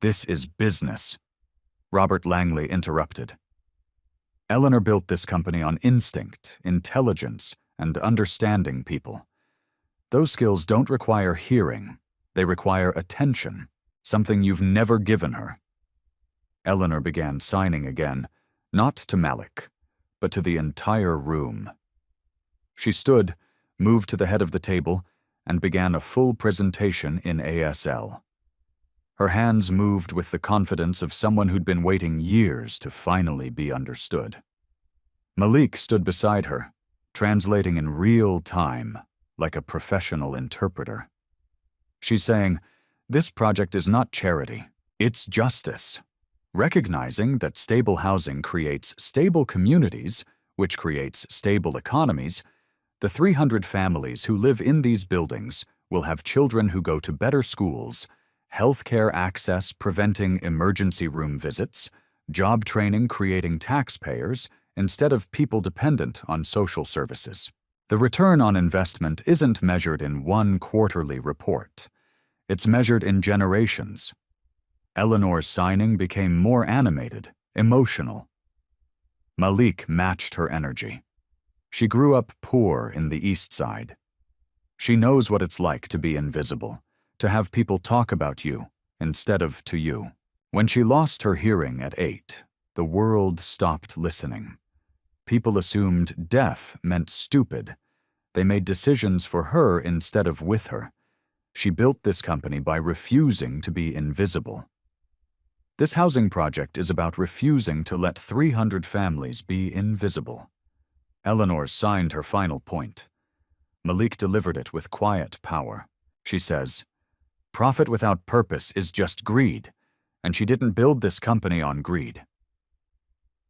"This is business," Robert Langley interrupted. "Eleanor built this company on instinct, intelligence, and understanding people. Those skills don't require hearing. They require attention, something you've never given her." Eleanor began signing again, not to Malik, but to the entire room. She stood, moved to the head of the table, and began a full presentation in ASL. Her hands moved with the confidence of someone who'd been waiting years to finally be understood. Malik stood beside her, translating in real time, like a professional interpreter. She's saying, "This project is not charity, it's justice. Recognizing that stable housing creates stable communities, which creates stable economies, the 300 families who live in these buildings will have children who go to better schools, healthcare access preventing emergency room visits, job training creating taxpayers instead of people dependent on social services. The return on investment isn't measured in one quarterly report. It's measured in generations." Eleanor's signing became more animated, emotional. Malik matched her energy. She grew up poor in the East Side. She knows what it's like to be invisible, to have people talk about you instead of to you. When she lost her hearing at 8, the world stopped listening. People assumed deaf meant stupid. They made decisions for her instead of with her. She built this company by refusing to be invisible. This housing project is about refusing to let 300 families be invisible. Eleanor signed her final point. Malik delivered it with quiet power. She says, "Profit without purpose is just greed, and she didn't build this company on greed."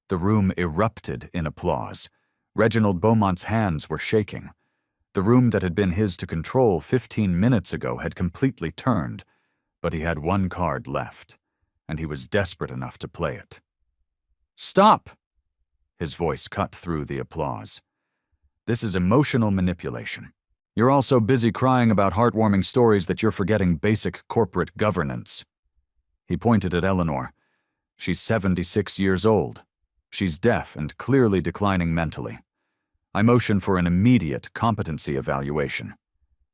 The room erupted in applause. Reginald Beaumont's hands were shaking. The room that had been his to control 15 minutes ago had completely turned, but he had one card left, and he was desperate enough to play it. "Stop!" His voice cut through the applause. "This is emotional manipulation. You're all so busy crying about heartwarming stories that you're forgetting basic corporate governance." He pointed at Eleanor. "She's 76 years old. She's deaf and clearly declining mentally. I motion for an immediate competency evaluation.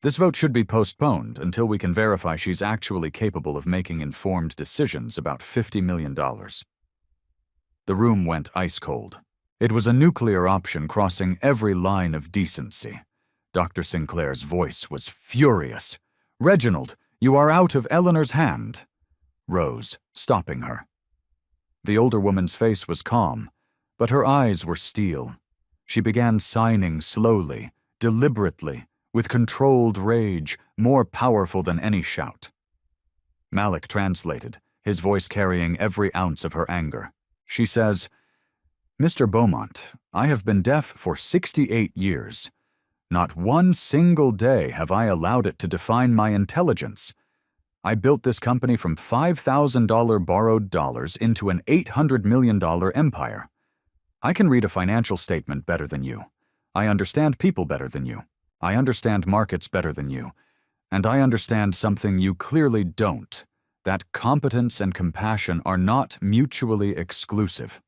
This vote should be postponed until we can verify she's actually capable of making informed decisions about $50 million. The room went ice cold. It was a nuclear option crossing every line of decency. Dr. Sinclair's voice was furious. "Reginald, you are out of Eleanor's hand." Rose, stopping her. The older woman's face was calm, but her eyes were steel. She began signing slowly, deliberately, with controlled rage, more powerful than any shout. Malik translated, his voice carrying every ounce of her anger. She says, "Mr. Beaumont, I have been deaf for 68 years. Not one single day have I allowed it to define my intelligence. I built this company from $5,000 borrowed dollars into an $800 million empire. I can read a financial statement better than you. I understand people better than you. I understand markets better than you. And I understand something you clearly don't, that competence and compassion are not mutually exclusive."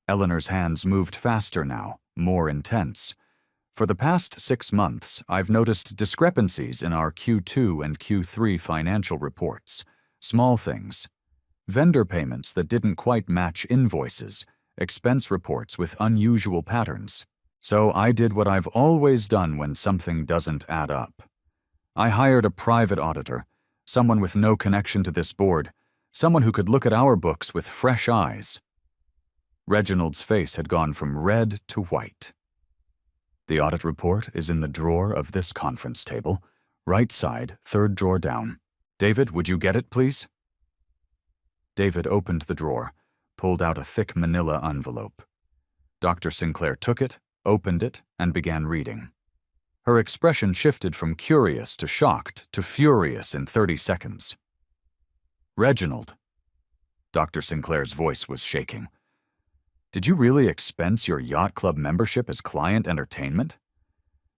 Eleanor's hands moved faster now, more intense. "For the past 6 months, I've noticed discrepancies in our Q2 and Q3 financial reports. Small things. Vendor payments that didn't quite match invoices, expense reports with unusual patterns. So I did what I've always done when something doesn't add up. I hired a private auditor, someone with no connection to this board, someone who could look at our books with fresh eyes." Reginald's face had gone from red to white. "The audit report is in the drawer of this conference table, right side, third drawer down. David, would you get it, please?" David opened the drawer, pulled out a thick manila envelope. Dr. Sinclair took it, opened it, and began reading. Her expression shifted from curious to shocked to furious in 30 seconds. "Reginald," Dr. Sinclair's voice was shaking, "did you really expense your yacht club membership as client entertainment?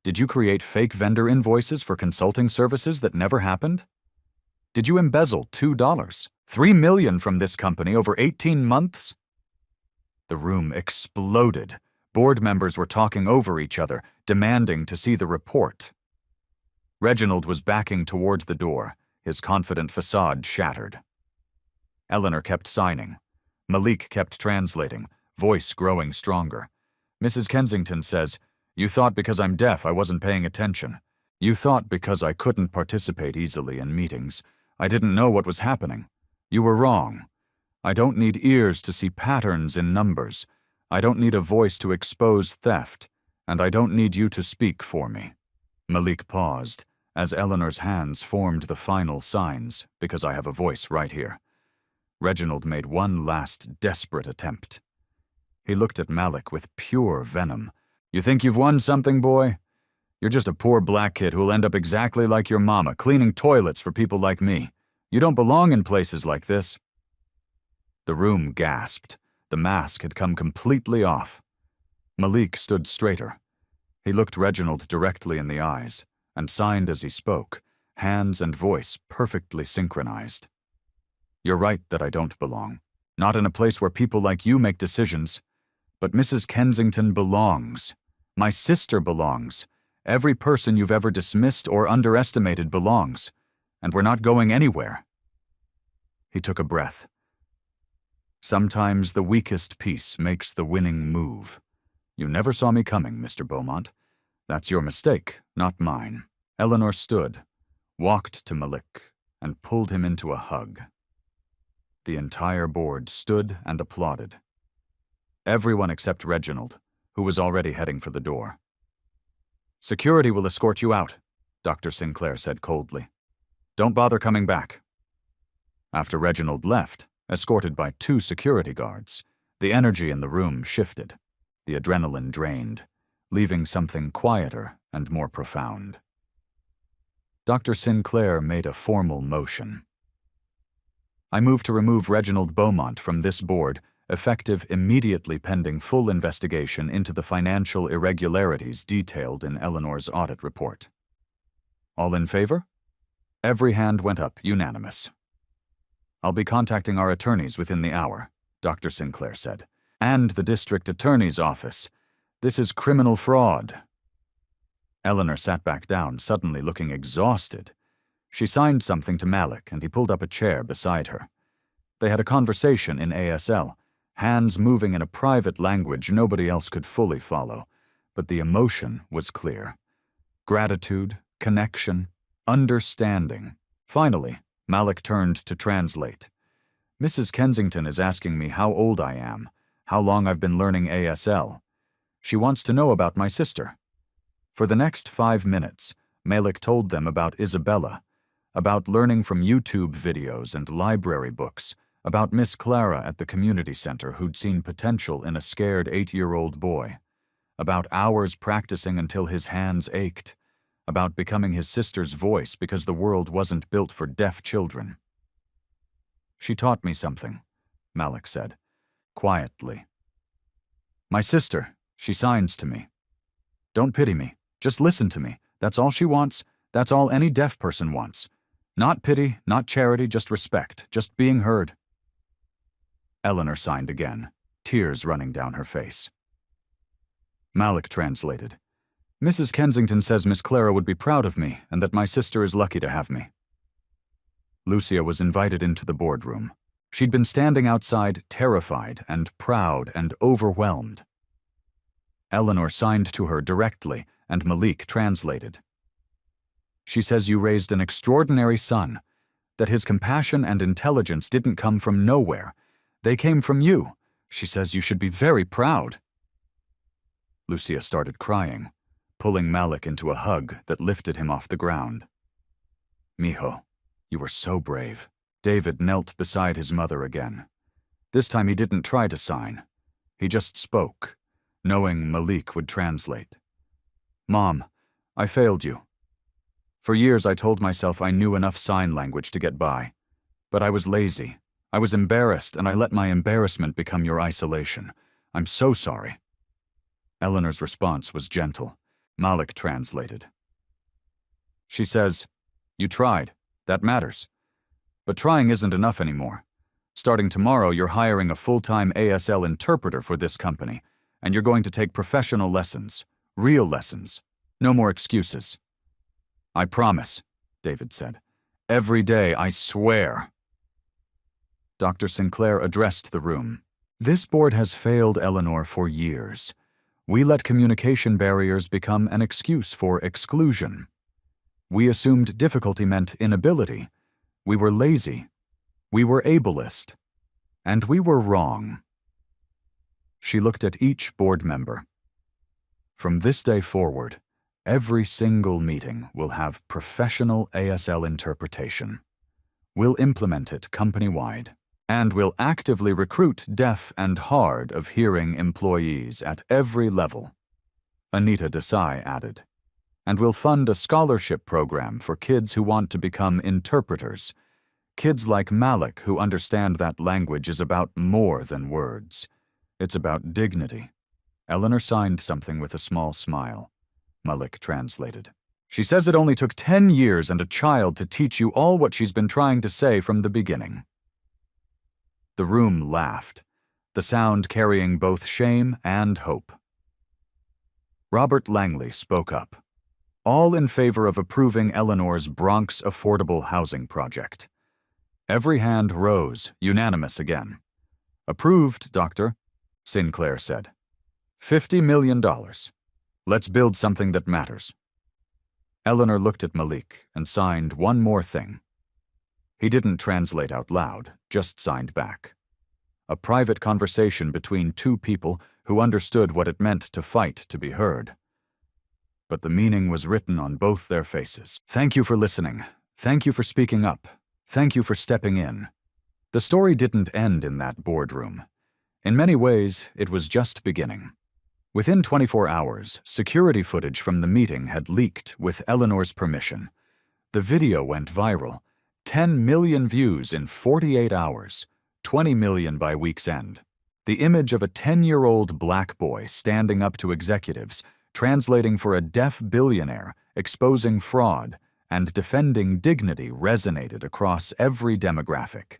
Did you create fake vendor invoices for consulting services that never happened? Did you embezzle $2, $3 million from this company over 18 months? The room exploded. Board members were talking over each other, demanding to see the report. Reginald was backing toward the door, his confident facade shattered. Eleanor kept signing. Malik kept translating, voice growing stronger. "Mrs. Kensington says, you thought because I'm deaf I wasn't paying attention. You thought because I couldn't participate easily in meetings, I didn't know what was happening. You were wrong. I don't need ears to see patterns in numbers. I don't need a voice to expose theft, and I don't need you to speak for me." Malik paused, as Eleanor's hands formed the final signs, "because I have a voice right here." Reginald made one last desperate attempt. He looked at Malik with pure venom. "You think you've won something, boy? You're just a poor black kid who'll end up exactly like your mama, cleaning toilets for people like me. You don't belong in places like this." The room gasped. The mask had come completely off. Malik stood straighter. He looked Reginald directly in the eyes, and signed as he spoke, hands and voice perfectly synchronized. "You're right that I don't belong. Not in a place where people like you make decisions. But Mrs. Kensington belongs. My sister belongs. Every person you've ever dismissed or underestimated belongs. And we're not going anywhere." He took a breath. "Sometimes the weakest piece makes the winning move. You never saw me coming, Mr. Beaumont. That's your mistake, not mine." Eleanor stood, walked to Malik, and pulled him into a hug. The entire board stood and applauded. Everyone except Reginald, who was already heading for the door. "Security will escort you out," Dr. Sinclair said coldly. "Don't bother coming back." After Reginald left, escorted by 2 security guards, the energy in the room shifted, the adrenaline drained, leaving something quieter and more profound. Dr. Sinclair made a formal motion. "I move to remove Reginald Beaumont from this board, effective immediately pending full investigation into the financial irregularities detailed in Eleanor's audit report." All in favor? Every hand went up, unanimous. "I'll be contacting our attorneys within the hour," Dr. Sinclair said, "and the district attorney's office. This is criminal fraud." Eleanor sat back down, suddenly looking exhausted. She signed something to Malik, and he pulled up a chair beside her. They had a conversation in ASL, hands moving in a private language nobody else could fully follow, but the emotion was clear. Gratitude, connection, understanding. Finally, Malik turned to translate. "Mrs. Kensington is asking me how old I am, how long I've been learning ASL. She wants to know about my sister." For the next 5 minutes, Malik told them about Isabella, about learning from YouTube videos and library books, about Miss Clara at the community center who'd seen potential in a scared 8-year-old boy, about hours practicing until his hands ached, about becoming his sister's voice because the world wasn't built for deaf children. "She taught me something," Malik said, quietly. "My sister, she signs to me. Don't pity me, just listen to me. That's all she wants, that's all any deaf person wants. Not pity, not charity, just respect, just being heard." Eleanor signed again, tears running down her face. Malik translated. "Mrs. Kensington says Miss Clara would be proud of me and that my sister is lucky to have me." Lucia was invited into the boardroom. She'd been standing outside, terrified and proud and overwhelmed. Eleanor signed to her directly, and Malik translated. "She says you raised an extraordinary son, that his compassion and intelligence didn't come from nowhere. They came from you. She says you should be very proud." Lucia started crying, pulling Malik into a hug that lifted him off the ground. "Mijo, you were so brave." David knelt beside his mother again. This time he didn't try to sign. He just spoke, knowing Malik would translate. "Mom, I failed you. For years I told myself I knew enough sign language to get by. But I was lazy. I was embarrassed, and I let my embarrassment become your isolation. I'm so sorry." Eleanor's response was gentle. Malik translated. She says, "You tried. That matters. But trying isn't enough anymore. Starting tomorrow, you're hiring a full-time ASL interpreter for this company, and you're going to take professional lessons, real lessons. No more excuses." "I promise," David said. "Every day, I swear." Dr. Sinclair addressed the room. "This board has failed Eleanor for years. We let communication barriers become an excuse for exclusion. We assumed difficulty meant inability. We were lazy. We were ableist. And we were wrong." She looked at each board member. "From this day forward, every single meeting will have professional ASL interpretation. We'll implement it company-wide. And we'll actively recruit deaf and hard of hearing employees at every level," Anita Desai added. "And we'll fund a scholarship program for kids who want to become interpreters. Kids like Malik who understand that language is about more than words. It's about dignity." Eleanor signed something with a small smile. Malik translated. "She says it only took 10 years and a child to teach you all what she's been trying to say from the beginning." The room laughed, the sound carrying both shame and hope. Robert Langley spoke up, all in favor of approving Eleanor's Bronx affordable housing project. Every hand rose, unanimous again. "Approved, Doctor," Sinclair said. $50 million. Let's build something that matters." Eleanor looked at Malik and signed one more thing. He didn't translate out loud, just signed back. A private conversation between two people who understood what it meant to fight to be heard. But the meaning was written on both their faces. "Thank you for listening. Thank you for speaking up. Thank you for stepping in." The story didn't end in that boardroom. In many ways, it was just beginning. Within 24 hours, security footage from the meeting had leaked with Eleanor's permission. The video went viral. 10 million views in 48 hours, 20 million by week's end. The image of a 10-year-old black boy standing up to executives, translating for a deaf billionaire, exposing fraud, and defending dignity resonated across every demographic.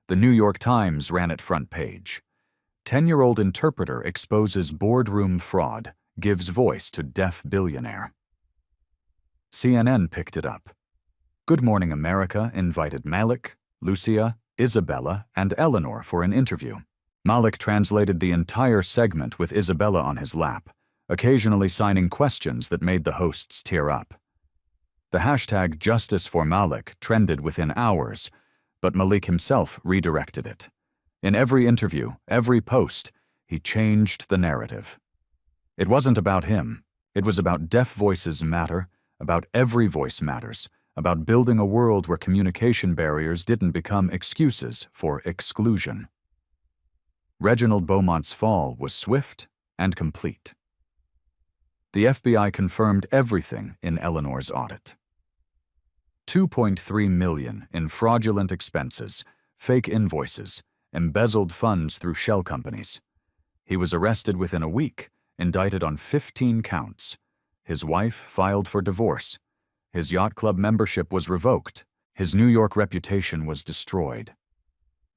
The New York Times ran it front page. 10-year-old interpreter exposes boardroom fraud, gives voice to deaf billionaire. CNN picked it up. Good Morning America invited Malik, Lucia, Isabella, and Eleanor for an interview. Malik translated the entire segment with Isabella on his lap, occasionally signing questions that made the hosts tear up. The hashtag Justice for Malik trended within hours, but Malik himself redirected it. In every interview, every post, he changed the narrative. It wasn't about him. It was about deaf voices matter, about every voice matters, about building a world where communication barriers didn't become excuses for exclusion. Reginald Beaumont's fall was swift and complete. The FBI confirmed everything in Eleanor's audit. $2.3 million in fraudulent expenses, fake invoices, embezzled funds through shell companies. He was arrested within a week, indicted on 15 counts. His wife filed for divorce. His yacht club membership was revoked. His New York reputation was destroyed.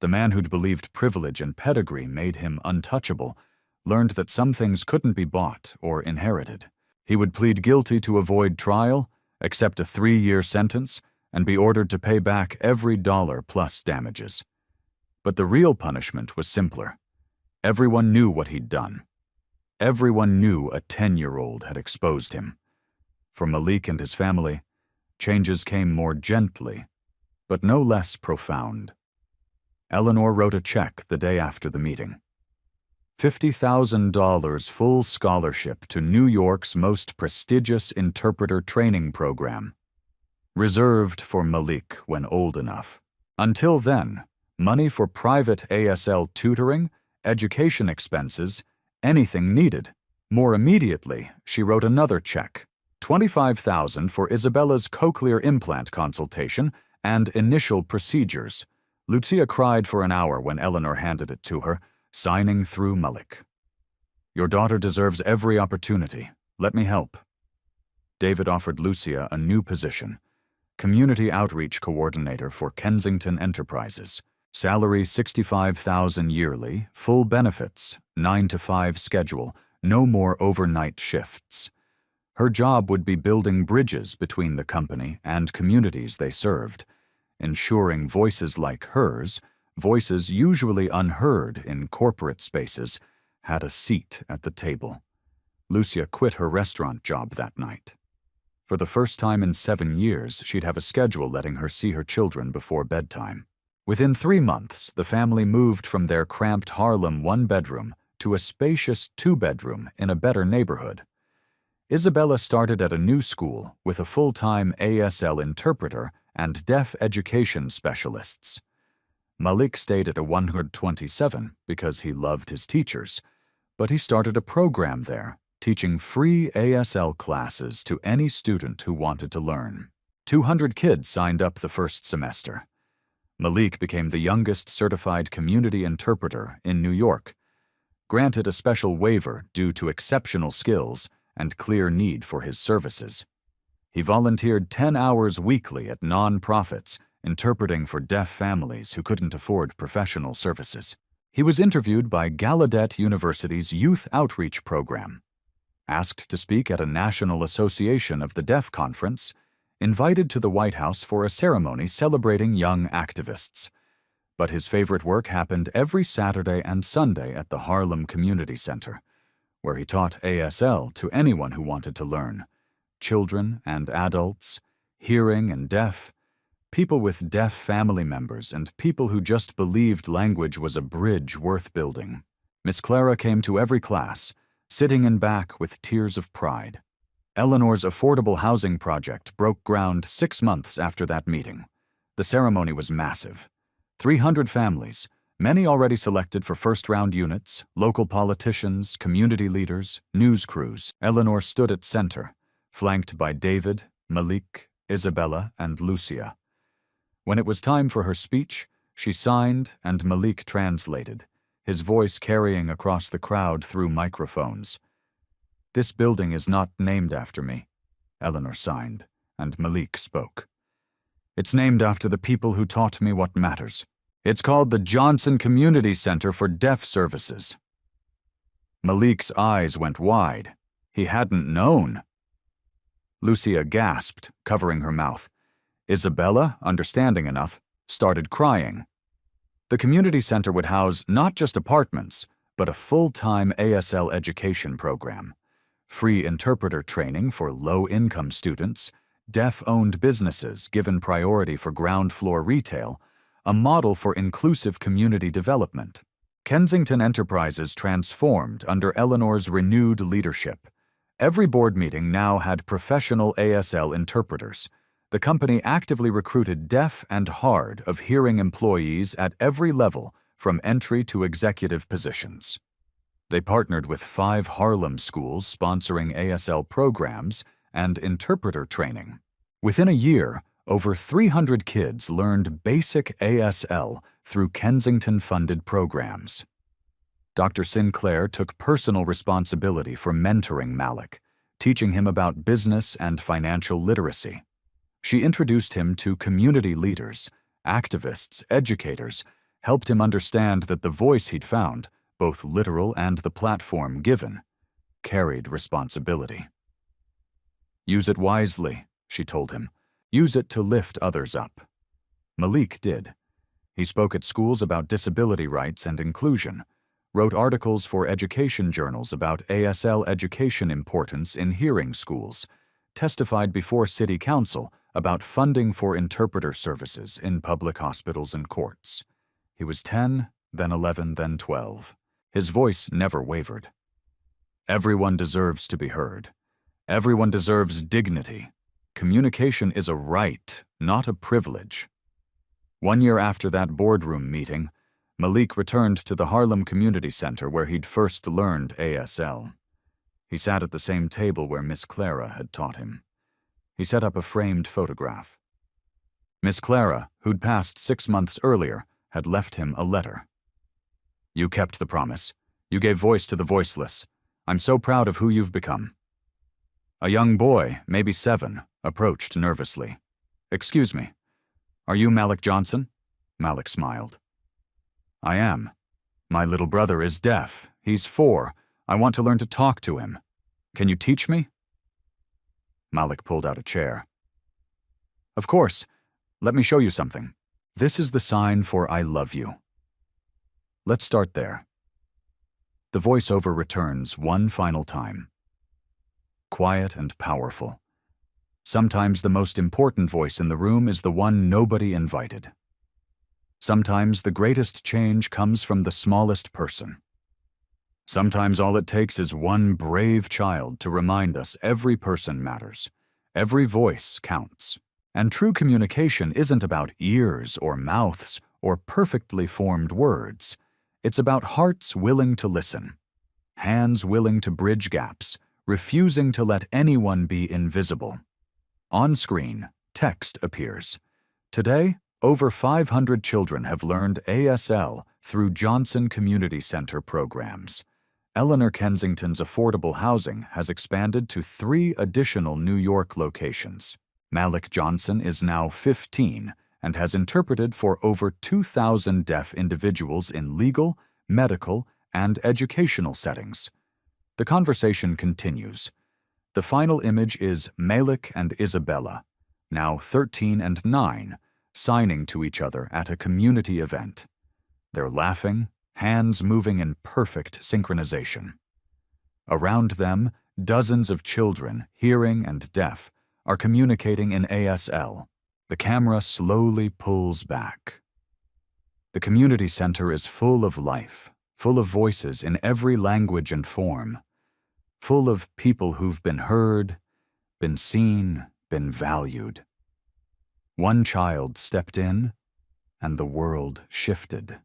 The man who'd believed privilege and pedigree made him untouchable learned that some things couldn't be bought or inherited. He would plead guilty to avoid trial, accept a 3-year sentence, and be ordered to pay back every dollar plus damages. But the real punishment was simpler. Everyone knew what he'd done. Everyone knew a 10-year-old had exposed him. For Malik and his family, changes came more gently, but no less profound. Eleanor wrote a check the day after the meeting. $50,000 full scholarship to New York's most prestigious interpreter training program, reserved for Malik when old enough. Until then, money for private ASL tutoring, education expenses, anything needed. More immediately, she wrote another check, $25,000 for Isabella's cochlear implant consultation and initial procedures. Lucia cried for an hour when Eleanor handed it to her, signing through Malik. "Your daughter deserves every opportunity. Let me help." David offered Lucia a new position, Community Outreach Coordinator for Kensington Enterprises. Salary $65,000 yearly, full benefits, 9-to-5 schedule, no more overnight shifts. Her job would be building bridges between the company and communities they served, ensuring voices like hers, voices usually unheard in corporate spaces, had a seat at the table. Lucia quit her restaurant job that night. For the first time in 7 years, she'd have a schedule letting her see her children before bedtime. Within 3 months, the family moved from their cramped Harlem 1-bedroom to a spacious 2-bedroom in a better neighborhood. Isabella started at a new school with a full-time ASL interpreter and deaf education specialists. Malik stayed at a 127 because he loved his teachers, but he started a program there, teaching free ASL classes to any student who wanted to learn. 200 kids signed up the first semester. Malik became the youngest certified community interpreter in New York, granted a special waiver due to exceptional skills and clear need for his services. He volunteered 10 hours weekly at non-profits, interpreting for deaf families who couldn't afford professional services. He was interviewed by Gallaudet University's Youth Outreach Program, asked to speak at a National Association of the Deaf conference, invited to the White House for a ceremony celebrating young activists. But his favorite work happened every Saturday and Sunday at the Harlem Community Center, where he taught ASL to anyone who wanted to learn, children and adults, hearing and deaf, people with deaf family members, and people who just believed language was a bridge worth building. Miss Clara came to every class, sitting in back with tears of pride. Eleanor's affordable housing project broke ground 6 months after that meeting. The ceremony was massive. 300 families, many already selected for first-round units, local politicians, community leaders, news crews. Eleanor stood at center, flanked by David, Malik, Isabella, and Lucia. When it was time for her speech, she signed and Malik translated, his voice carrying across the crowd through microphones. "This building is not named after me," Eleanor signed, and Malik spoke. "It's named after the people who taught me what matters. It's called the Johnson Community Center for Deaf Services." Malik's eyes went wide. He hadn't known. Lucia gasped, covering her mouth. Isabella, understanding enough, started crying. The community center would house not just apartments, but a full-time ASL education program. Free interpreter training for low-income students, deaf-owned businesses given priority for ground-floor retail, a model for inclusive community development. Kensington Enterprises transformed under Eleanor's renewed leadership. Every board meeting now had professional ASL interpreters. The company actively recruited deaf and hard of hearing employees at every level, from entry to executive positions. They partnered with 5 Harlem schools sponsoring ASL programs and interpreter training. Within a year, over 300 kids learned basic ASL through Kensington-funded programs. Dr. Sinclair took personal responsibility for mentoring Malik, teaching him about business and financial literacy. She introduced him to community leaders, activists, educators, helped him understand that the voice he'd found, both literal and the platform given, carried responsibility. "Use it wisely," she told him. "Use it to lift others up." Malik did. He spoke at schools about disability rights and inclusion, wrote articles for education journals about ASL education importance in hearing schools, testified before City Council about funding for interpreter services in public hospitals and courts. He was 10, then 11, then 12. His voice never wavered. Everyone deserves to be heard. Everyone deserves dignity. Communication is a right, not a privilege. 1 year after that boardroom meeting, Malik returned to the Harlem Community Center where he'd first learned ASL. He sat at the same table where Miss Clara had taught him. He set up a framed photograph. Miss Clara, who'd passed 6 months earlier, had left him a letter. "You kept the promise. You gave voice to the voiceless. I'm so proud of who you've become." A young boy, maybe 7, approached nervously. "Excuse me. Are you Malik Johnson?" Malik smiled. "I am. My little brother is deaf. He's 4. I want to learn to talk to him. Can you teach me?" Malik pulled out a chair. "Of course. Let me show you something. This is the sign for I love you." Let's start there. The voiceover returns one final time. Quiet and powerful. Sometimes the most important voice in the room is the one nobody invited. Sometimes the greatest change comes from the smallest person. Sometimes all it takes is one brave child to remind us every person matters. Every voice counts. And true communication isn't about ears or mouths or perfectly formed words. It's about hearts willing to listen, hands willing to bridge gaps, refusing to let anyone be invisible. On screen, text appears. Today, over 500 children have learned ASL through Johnson Community Center programs. Eleanor Kensington's affordable housing has expanded to 3 additional New York locations. Malik Johnson is now 15 and has interpreted for over 2,000 deaf individuals in legal, medical, and educational settings. The conversation continues. The final image is Malik and Isabella, now 13 and 9, signing to each other at a community event. They're laughing, hands moving in perfect synchronization. Around them, dozens of children, hearing and deaf, are communicating in ASL. The camera slowly pulls back. The community center is full of life, full of voices in every language and form, full of people who've been heard, been seen, been valued. One child stepped in, and the world shifted.